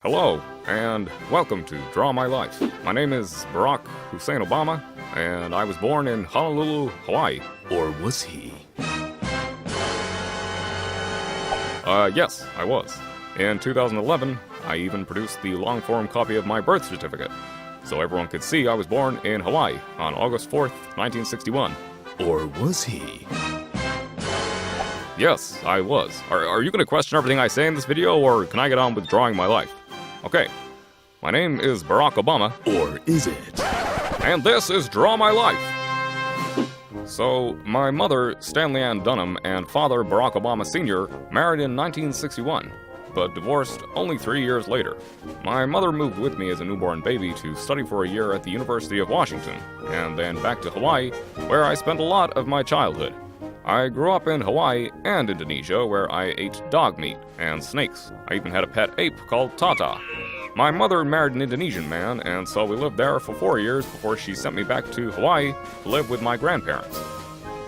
Hello, and welcome to Draw My Life. My name is Barack Hussein Obama, and I was born in Honolulu, Hawaii. Or was he? Yes, I was. In 2011, I even produced the long-form copy of my birth certificate, so everyone could see I was born in Hawaii on August 4th, 1961. Or was he? Yes, I was. Are you going to question everything I say in this video, or can I get on with drawing my life? Okay, my name is Barack Obama. Or is it? And this is Draw My Life! So, my mother, Stanley Ann Dunham, and father, Barack Obama Sr., married in 1961, but divorced only 3 years later. My mother moved with me as a newborn baby to study for a year at the University of Washington, and then back to Hawaii, where I spent a lot of my childhood. I grew up in Hawaii and Indonesia, where I ate dog meat and snakes. I even had a pet ape called Tata. My mother married an Indonesian man, and so we lived there for 4 years before she sent me back to Hawaii to live with my grandparents.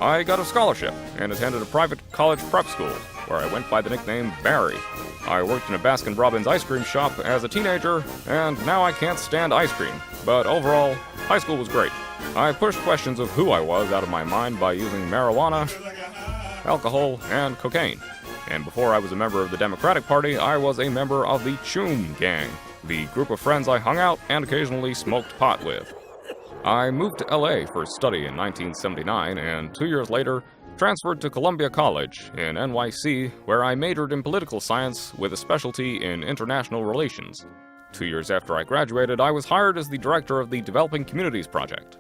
I got a scholarship and attended a private college prep school, where I went by the nickname Barry. I worked in a Baskin-Robbins ice cream shop as a teenager, and now I can't stand ice cream. But overall, high school was great. I pushed questions of who I was out of my mind by using marijuana, alcohol, and cocaine. And before I was a member of the Democratic Party, I was a member of the Choom Gang, the group of friends I hung out and occasionally smoked pot with. I moved to LA for study in 1979, and 2 years later, transferred to Columbia College in NYC, where I majored in political science with a specialty in international relations. 2 years after I graduated, I was hired as the director of the Developing Communities Project.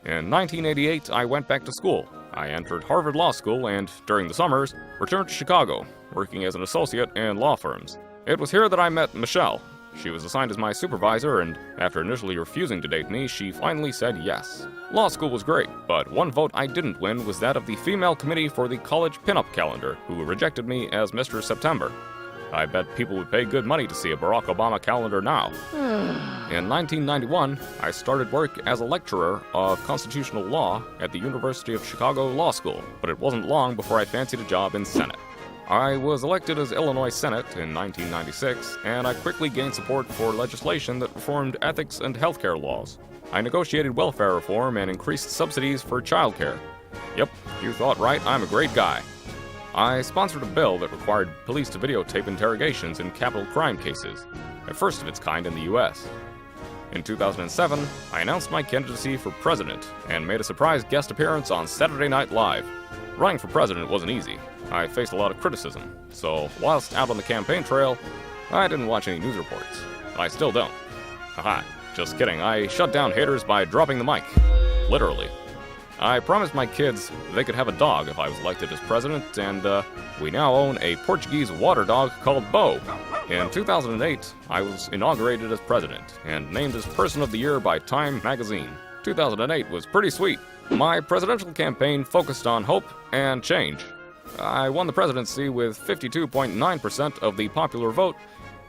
In 1988, I went back to school. I entered Harvard Law School and, during the summers, returned to Chicago, working as an associate in law firms. It was here that I met Michelle. She was assigned as my supervisor, and after initially refusing to date me, she finally said yes. Law school was great, but one vote I didn't win was that of the female committee for the college pinup calendar, who rejected me as Mr. September. I bet people would pay good money to see a Barack Obama calendar now. In 1991, I started work as a lecturer of constitutional law at the University of Chicago Law School, but it wasn't long before I fancied a job in Senate. I was elected as Illinois Senate in 1996, and I quickly gained support for legislation that reformed ethics and healthcare laws. I negotiated welfare reform and increased subsidies for childcare. Yep, you thought right, I'm a great guy. I sponsored a bill that required police to videotape interrogations in capital crime cases, a first of its kind in the U.S. In 2007, I announced my candidacy for president and made a surprise guest appearance on Saturday Night Live. Running for president wasn't easy. I faced a lot of criticism, so whilst out on the campaign trail, I didn't watch any news reports. I still don't. Haha, just kidding. I shut down haters by dropping the mic. Literally. I promised my kids they could have a dog if I was elected as president, and we now own a Portuguese water dog called Bo. In 2008, I was inaugurated as president and named as Person of the Year by Time magazine. 2008 was pretty sweet. My presidential campaign focused on hope and change. I won the presidency with 52.9% of the popular vote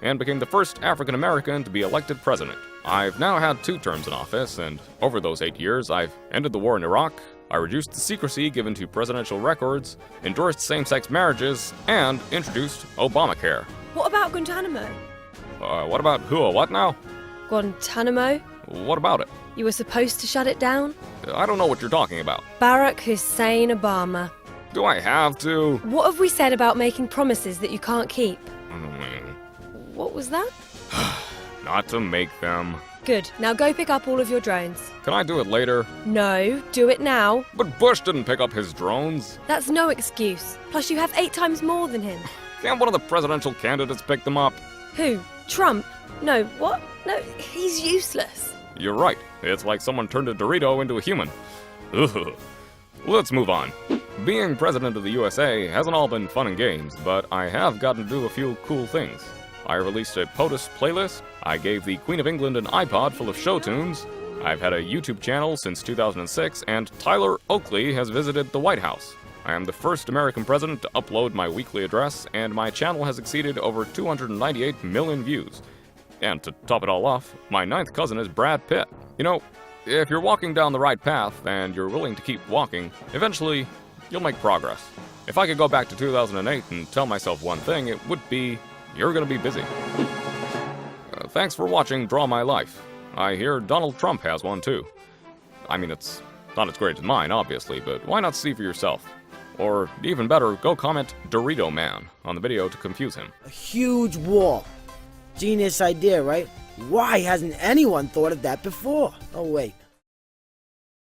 and became the first African American to be elected president. I've now had 2 terms in office, and over those 8 years, I've ended the war in Iraq, I reduced the secrecy given to presidential records, endorsed same-sex marriages, and introduced Obamacare. What about Guantanamo? What about who or what now? Guantanamo? What about it? You were supposed to shut it down? I don't know what you're talking about. Barack Hussein Obama. Do I have to? What have we said about making promises that you can't keep? What was that? Not to make them. Good. Now go pick up all of your drones. Can I do it later? No, do it now. But Bush didn't pick up his drones. That's no excuse. Plus you have 8 times more than him. Can't one of the presidential candidates pick them up? Who? Trump? No, what? No, he's useless. You're right. It's like someone turned a Dorito into a human. Ugh. Let's move on. Being president of the USA hasn't all been fun and games, but I have gotten to do a few cool things. I released a POTUS playlist, I gave the Queen of England an iPod full of show tunes, I've had a YouTube channel since 2006, and Tyler Oakley has visited the White House. I am the first American president to upload my weekly address, and my channel has exceeded over 298 million views. And to top it all off, my 9th cousin is Brad Pitt. You know, if you're walking down the right path and you're willing to keep walking, eventually you'll make progress. If I could go back to 2008 and tell myself one thing, it would be, you're gonna be busy. Thanks for watching Draw My Life. I hear Donald Trump has one too. I mean, it's not as great as mine, obviously, but why not see for yourself? Or, even better, go comment Dorito Man on the video to confuse him. A huge wall. Genius idea, right? Why hasn't anyone thought of that before? Oh, wait.